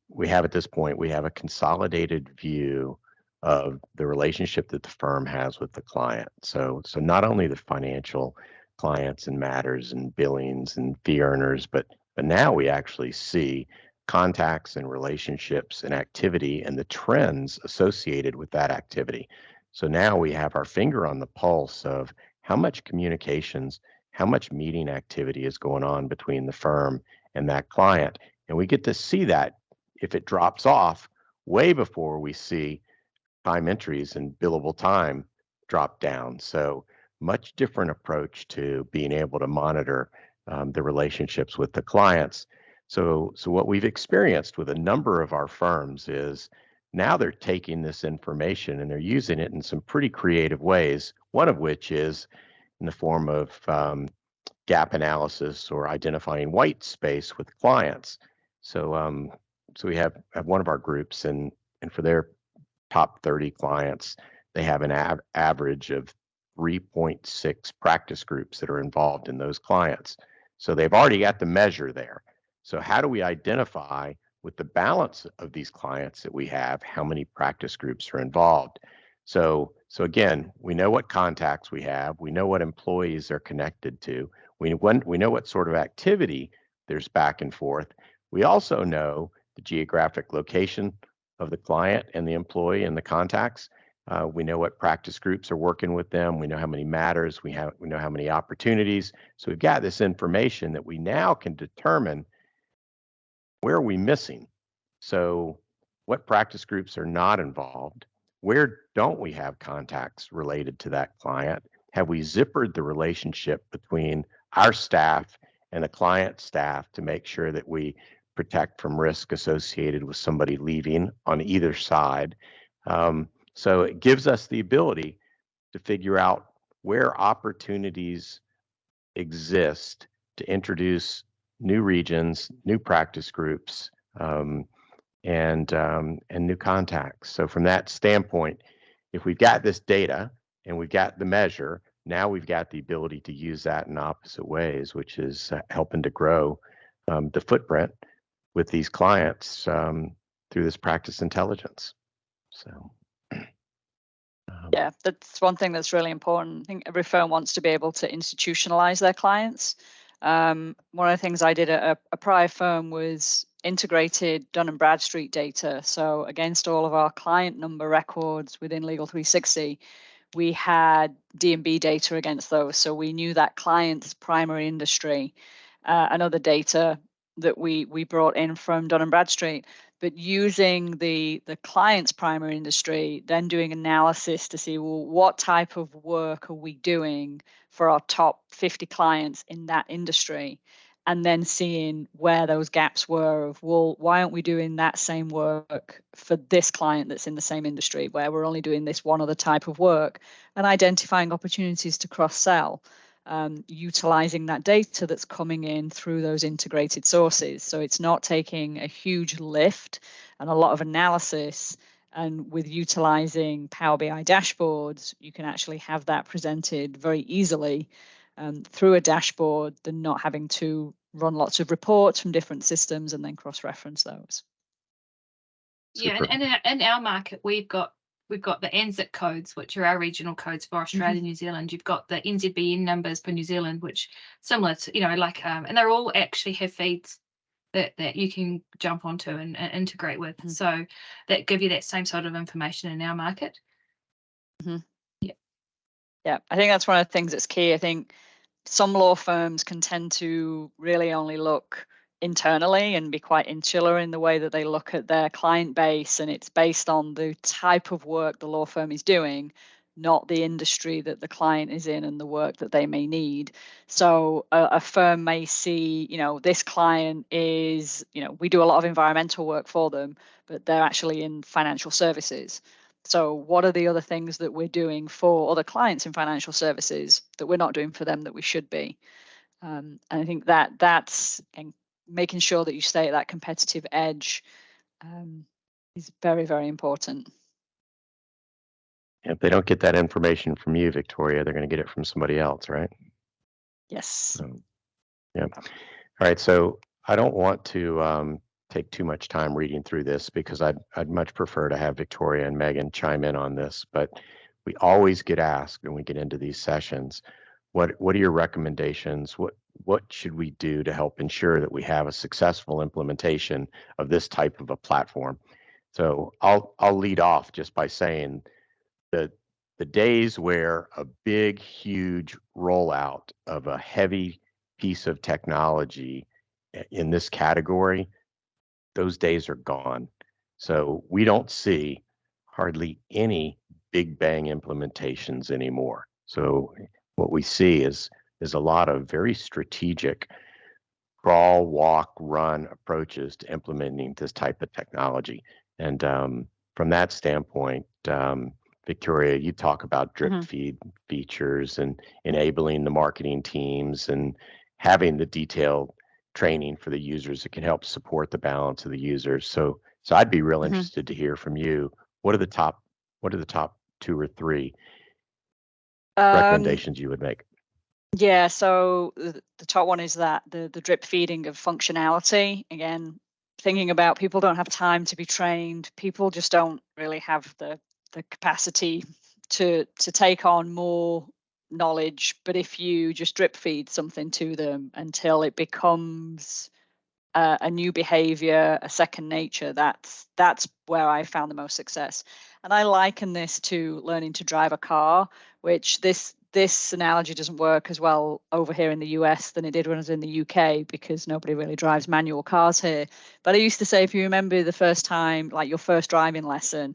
we have at this point, we have a consolidated view of the relationship that the firm has with the client. So not only the financial clients and matters and billings and fee earners, but now we actually see contacts and relationships and activity and the trends associated with that activity. So now we have our finger on the pulse of how much communications, how much meeting activity is going on between the firm and that client. And we get to see that if it drops off way before we see time entries and billable time drop down. So much different approach to being able to monitor the relationships with the clients. So what we've experienced with a number of our firms is now they're taking this information and they're using it in some pretty creative ways, one of which is in the form of gap analysis or identifying white space with clients. So we have one of our groups, and for their top 30 clients, they have an average of 3.6 practice groups that are involved in those clients. So they've already got the measure there. So how do we identify with the balance of these clients that we have, how many practice groups are involved? So again, we know what contacts we have, we know what employees are connected to, we know what sort of activity there's back and forth. We also know the geographic location of the client and the employee and the contacts. We know what practice groups are working with them. We know how many matters, we know how many opportunities. So we've got this information that we now can determine where are we missing. So what practice groups are not involved? Where don't we have contacts related to that client? Have we zippered the relationship between our staff and the client staff to make sure that we protect from risk associated with somebody leaving on either side? So it gives us the ability to figure out where opportunities exist to introduce new regions, new practice groups, and new contacts. So from that standpoint, if we've got this data and we've got the measure, now we've got the ability to use that in opposite ways, which is helping to grow the footprint with these clients through this practice intelligence. So. Yeah, that's one thing that's really important. I think every firm wants to be able to institutionalize their clients. One of the things I did at a prior firm was integrated Dun & Bradstreet data. So against all of our client number records within Legal 360, we had D&B data against those. So we knew that client's primary industry and other data that we brought in from Dun & Bradstreet. But using the client's primary industry, then doing analysis to see, well, what type of work are we doing for our top 50 clients in that industry? And then seeing where those gaps were of, well, why aren't we doing that same work for this client that's in the same industry, where we're only doing this one other type of work, and identifying opportunities to cross-sell. Utilizing that data that's coming in through those integrated sources. So it's not taking a huge lift and a lot of analysis. And with utilizing Power BI dashboards, you can actually have that presented very easily through a dashboard than not having to run lots of reports from different systems and then cross-reference those. Yeah, Super. and in our market, we've got the NZIC codes, which are our regional codes for Australia and New Zealand. You've got the NZBN numbers for New Zealand, which similar to, and they're all actually have feeds that you can jump onto and integrate with. So that give you that same sort of information in our market. Yeah, I think that's one of the things that's key. I think some law firms can tend to really only look internally and be quite insular in the way that they look at their client base, and it's based on the type of work the law firm is doing, not the industry that the client is in and the work that they may need. So a firm may see, this client is, we do a lot of environmental work for them, but they're actually in financial services. So what are the other things that we're doing for other clients in financial services that we're not doing for them that we should be? And I think that's making sure that you stay at that competitive edge is very, very important. If they don't get that information from you, Victoria, they're going to get it from somebody else, right? Yes. Yeah. All right. So I don't want to take too much time reading through this because I'd much prefer to have Victoria and Megan chime in on this, but we always get asked when we get into these sessions, what are your recommendations? What should we do to help ensure that we have a successful implementation of this type of a platform? So I'll lead off just by saying that the days where a big, huge rollout of a heavy piece of technology in this category, those days are gone. So we don't see hardly any big bang implementations anymore. So what we see is a lot of very strategic crawl, walk, run approaches to implementing this type of technology. And from that standpoint, Victoria, you talk about drip feed features and enabling the marketing teams and having the detailed training for the users that can help support the balance of the users. So I'd be real interested to hear from you. What are the top 2 or 3 recommendations you would make? Yeah, so the top one is that the drip feeding of functionality. Again, thinking about people don't have time to be trained. People just don't really have the capacity to take on more knowledge. But if you just drip feed something to them until it becomes a new behavior, a second nature, that's where I found the most success. And I liken this to learning to drive a car, which this analogy doesn't work as well over here in the US than it did when I was in the UK, because nobody really drives manual cars here. But I used to say, if you remember the first time, like your first driving lesson,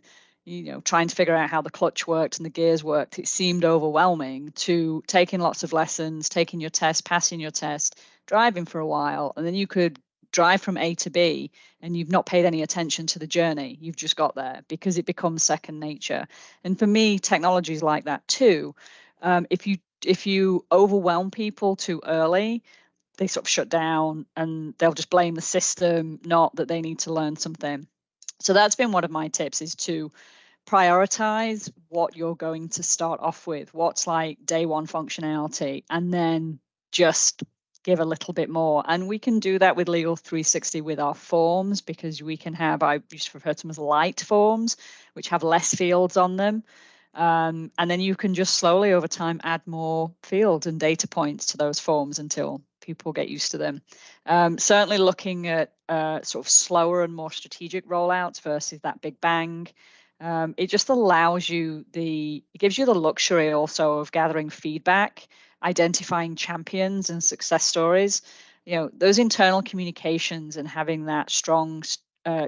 trying to figure out how the clutch worked and the gears worked, it seemed overwhelming. To taking lots of lessons, taking your test, passing your test, driving for a while, and then you could drive from A to B and you've not paid any attention to the journey. You've just got there because it becomes second nature. And for me, technology is like that too. If you overwhelm people too early, they sort of shut down and they'll just blame the system, not that they need to learn something. So that's been one of my tips, is to prioritize what you're going to start off with, what's like day one functionality, and then just give a little bit more. And we can do that with Legal 360 with our forms, because we can have, I used to refer to them as light forms, which have less fields on them. And then you can just slowly over time add more fields and data points to those forms until people get used to them. Certainly looking at sort of slower and more strategic rollouts versus that big bang. It just allows you it gives you the luxury also of gathering feedback, identifying champions and success stories. Those internal communications and having that strong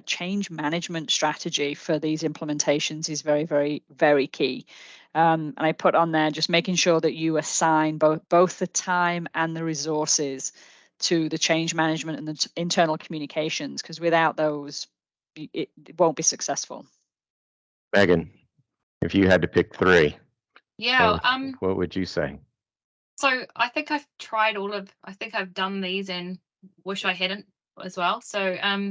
change management strategy for these implementations is very, very, very key. And I put on there just making sure that you assign both the time and the resources to the change management and the internal communications, because without those, it won't be successful. Megan, if you had to pick 3, what would you say? So I think I've tried I think I've done these and wish I hadn't as well. So I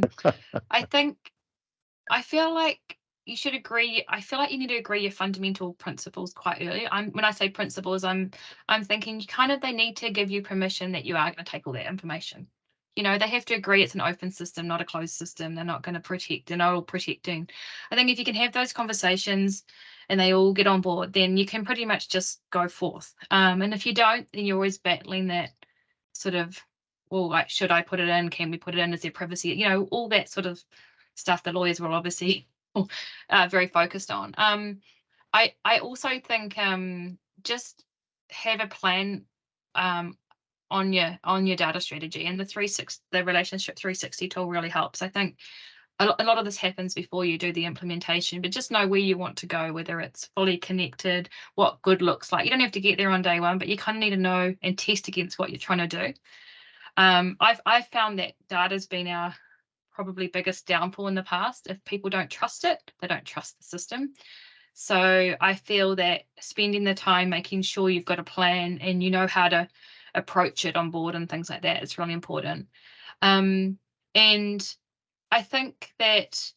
feel like, you should agree. I feel like you need to agree your fundamental principles quite early. When I say principles, I'm thinking they need to give you permission that you are going to take all that information. They have to agree it's an open system, not a closed system. They're not going to protect. They're not all protecting. I think if you can have those conversations and they all get on board, then you can pretty much just go forth. And if you don't, then you're always battling that sort of, well, like, should I put it in? Can we put it in? Is there privacy? All that sort of stuff the lawyers will obviously very focused on. I also think just have a plan on your data strategy, and the relationship 360 tool really helps. I think a lot of this happens before you do the implementation, but just know where you want to go, whether it's fully connected, what good looks like. You don't have to get there on day one, but you kind of need to know and test against what you're trying to do. I've found that data's been our probably biggest downfall in the past. If people don't trust it, they don't trust the system. So I feel that spending the time making sure you've got a plan and you know how to approach it on board and things like that is really important. And I think that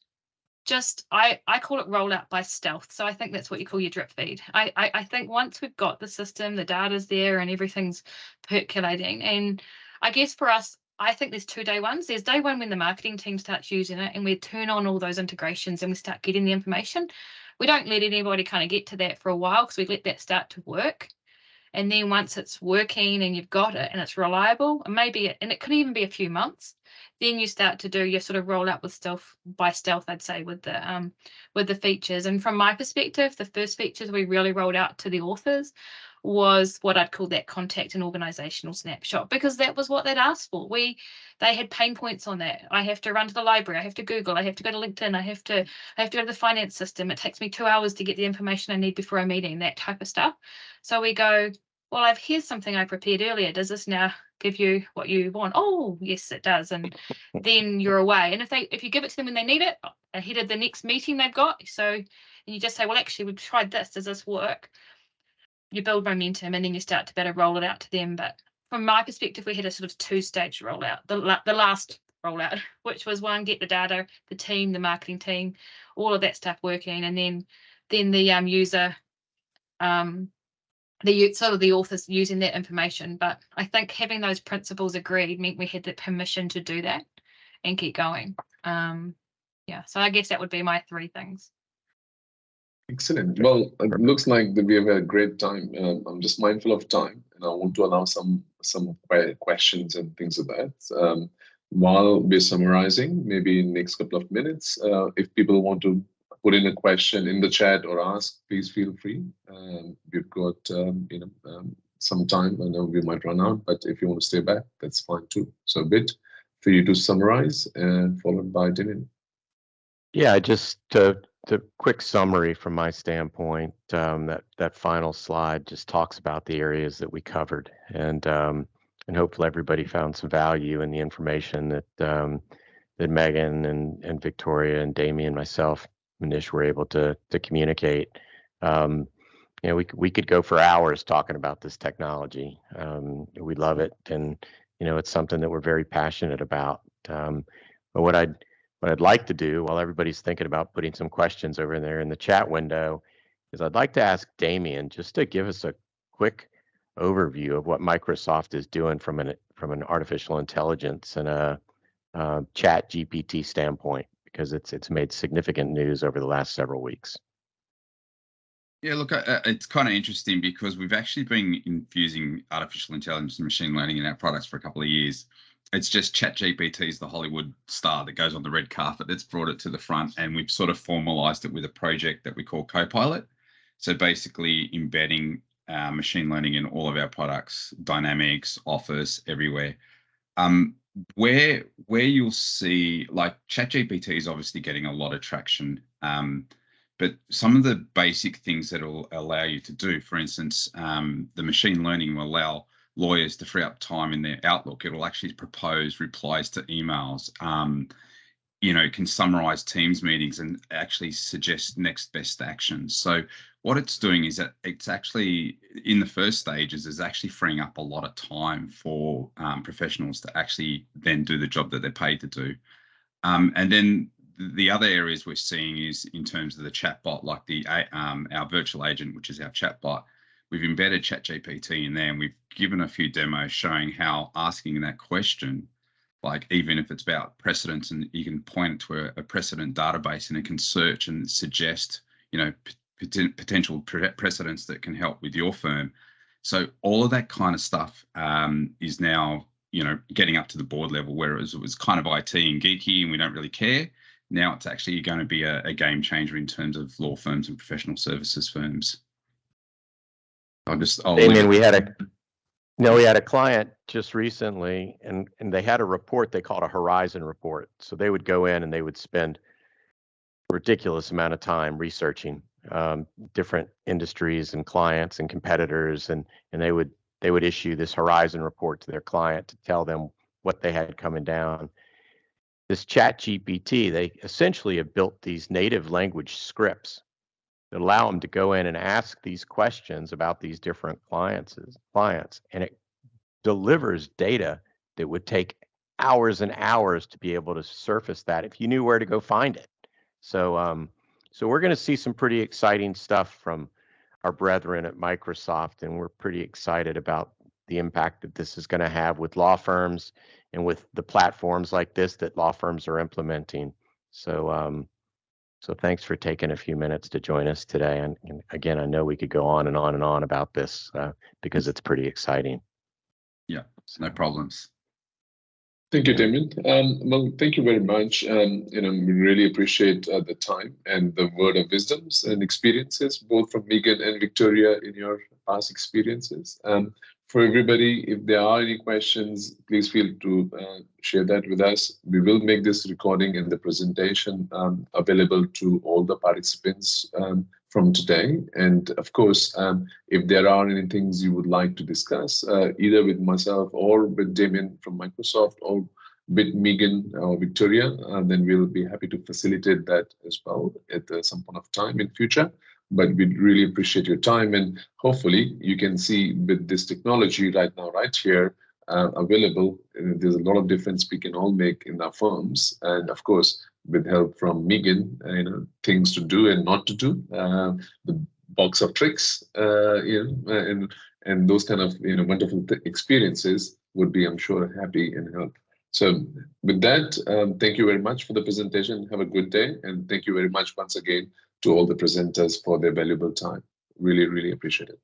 I call it rollout by stealth. So I think that's what you call your drip feed. I think once we've got the system, the data's there and everything's percolating. And I guess for us, I think there's 2 day ones. There's day one when the marketing team starts using it and we turn on all those integrations and we start getting the information. We don't let anybody kind of get to that for a while because we let that start to work. And then once it's working and you've got it and it's reliable, and it could even be a few months, then you start to do your sort of rollout with stealth, I'd say, with the features. And from my perspective, the first features we really rolled out to the authors was what I'd call that contact and organizational snapshot, because that was what they'd asked for. They had pain points on that. I have to run to the library, I have to Google, I have to go to LinkedIn, I have to go to the finance system. It takes me 2 hours to get the information I need before a meeting, that type of stuff. So we go, well, here's something I prepared earlier. Does this now give you what you want? Oh, yes, it does. And then you're away. And if you give it to them when they need it, ahead of the next meeting they've got, and you just say, well, actually, we've tried this. Does this work? You build momentum and then you start to better roll it out to them. But from my perspective, we had a sort of 2-stage rollout. The last rollout, which was one, get the data, the team, the marketing team, all of that stuff working, and then the user, the authors using that information. But I think having those principles agreed meant we had the permission to do that and keep going. So I guess that would be my 3 things. Excellent. Well, it looks like that we have had a great time. I'm just mindful of time, and I want to allow some questions and things like that. While we're summarizing, maybe in the next couple of minutes, if people want to put in a question in the chat or ask, please feel free. We've got some time. I know we might run out, but if you want to stay back, that's fine too. So a bit for you to summarize, and followed by Dylan. Yeah, just the quick summary from my standpoint. That final slide just talks about the areas that we covered, and hopefully everybody found some value in the information that Megan and Victoria and Damien and myself, Manish, were able to communicate. We could go for hours talking about this technology. We love it, and it's something that we're very passionate about. But what I'd like to do, while everybody's thinking about putting some questions over there in the chat window, is I'd like to ask Damien just to give us a quick overview of what Microsoft is doing from an artificial intelligence and a chat GPT standpoint, because it's made significant news over the last several weeks. Yeah, look, it's kind of interesting because we've actually been infusing artificial intelligence and machine learning in our products for a couple of years. It's just ChatGPT is the Hollywood star that goes on the red carpet that's brought it to the front, and we've sort of formalized it with a project that we call Copilot. So basically embedding machine learning in all of our products, Dynamics, Office, everywhere. Where you'll see, like, ChatGPT is obviously getting a lot of traction, but some of the basic things that will allow you to do, for instance, the machine learning will allow lawyers to free up time in their Outlook. It will actually propose replies to emails, can summarize Teams meetings and actually suggest next best actions. So what it's doing is that it's actually, in the first stages, is actually freeing up a lot of time for professionals to actually then do the job that they're paid to do. And then the other areas we're seeing is in terms of the chatbot, like our virtual agent, which is our chatbot. We've embedded ChatGPT in there, and we've given a few demos showing how asking that question, like even if it's about precedents, and you can point to a precedent database and it can search and suggest, potential precedents that can help with your firm. So all of that kind of stuff is now, getting up to the board level, whereas it was kind of IT and geeky and we don't really care. Now it's actually going to be a game changer in terms of law firms and professional services firms. Damien, we had a client just recently, and they had a report they called a Horizon report. So they would go in and they would spend a ridiculous amount of time researching different industries and clients and competitors, and they would issue this Horizon report to their client to tell them what they had coming down. This ChatGPT, they essentially have built these native language scripts that allow them to go in and ask these questions about these different clients, and it delivers data that would take hours and hours to be able to surface that if you knew where to go find it. So we're going to see some pretty exciting stuff from our brethren at Microsoft, and we're pretty excited about the impact that this is going to have with law firms and with the platforms like this that law firms are implementing. So thanks for taking a few minutes to join us today. And again, I know we could go on and on and on about this because it's pretty exciting. Yeah, no problems. Thank you, Damien. Well, thank you very much. We really appreciate the time and the word of wisdoms and experiences, both from Megan and Victoria in your past experiences. For everybody, if there are any questions, please feel to share that with us. We will make this recording and the presentation available to all the participants from today. And of course, if there are any things you would like to discuss, either with myself or with Damien from Microsoft or with Megan or Victoria, then we'll be happy to facilitate that as well at some point of time in future. But we'd really appreciate your time, and hopefully you can see with this technology right now, right here, available, there's a lot of difference we can all make in our firms. And of course, with help from Megan, things to do and not to do, the box of tricks, and those kind of wonderful experiences would be, I'm sure, happy and help. So with that, thank you very much for the presentation. Have a good day, and thank you very much once again to all the presenters for their valuable time. Really, really appreciate it.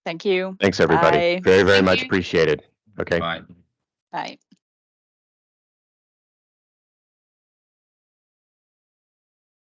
Thank you. Thanks, everybody. Bye. Very, very Thank much you. appreciated. Okay. Bye. Bye.